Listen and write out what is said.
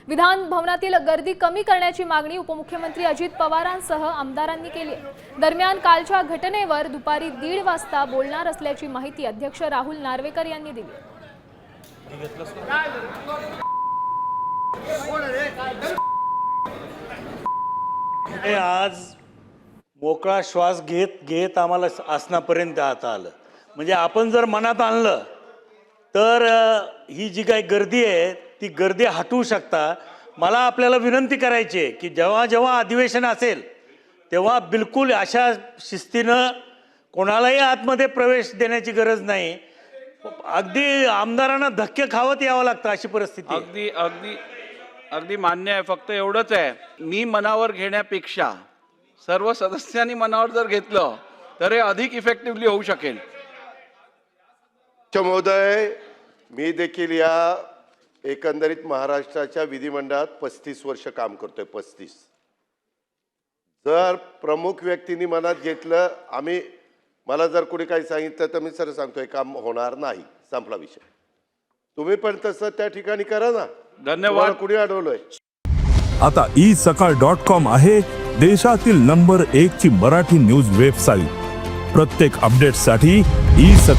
विधान भवनातील गर्दी कमी करण्याची मागणी उपमुख्यमंत्री अजित पवारांसह आमदारांनी केली आहे। दरम्यान कालच्या घटनेवर दुपारी 1:30 वाजता बोलणार असल्याची माहिती अध्यक्ष राहुल नार्वेकर यांनी दिली। आज मोकळा श्वास घेत घेत आम्हाला आसनापर्यंत आता आलं। म्हणजे आपण जर मनात आणलं तर ही जी काही गर्दी आहे ती गर्दी हटवू शकता। मला आपल्याला विनंती करायची आहे की जेव्हा जेव्हा अधिवेशन असेल तेव्हा बिलकुल अशा शिस्तीनं कोणालाही आतमध्ये प्रवेश देण्याची गरज नाही। अगदी आमदारांना धक्के खावत यावं लागतं अशी परिस्थिती आहे। अगदी अगदी अगदी मान्य आहे। फक्त एवढंच आहे, मी मनावर घेण्यापेक्षा सर्व सदस्यांनी मनावर जर घेतलं तर हे अधिक इफेक्टिव्हली होऊ शकेल। महोदय, मी देखील या एकंदरीत महाराष्ट्राच्या विधिमंडळात 35 वर्ष काम करतोय। 35 जर प्रमुख व्यक्तींनी मनात घेतलं, मला जर कोणी काही सांगितलं तर मी सर सांगतोय काम होणार नाही, संपला विषय। तुम्ही पण तसं त्या ठिकाणी करा ना। धन्यवाद। कुणी अडवलंय? आता isakal.com आहे देशातील नंबर 1 ची मराठी न्यूज वेबसाईट। प्रत्येक अपडेटसाठी isakal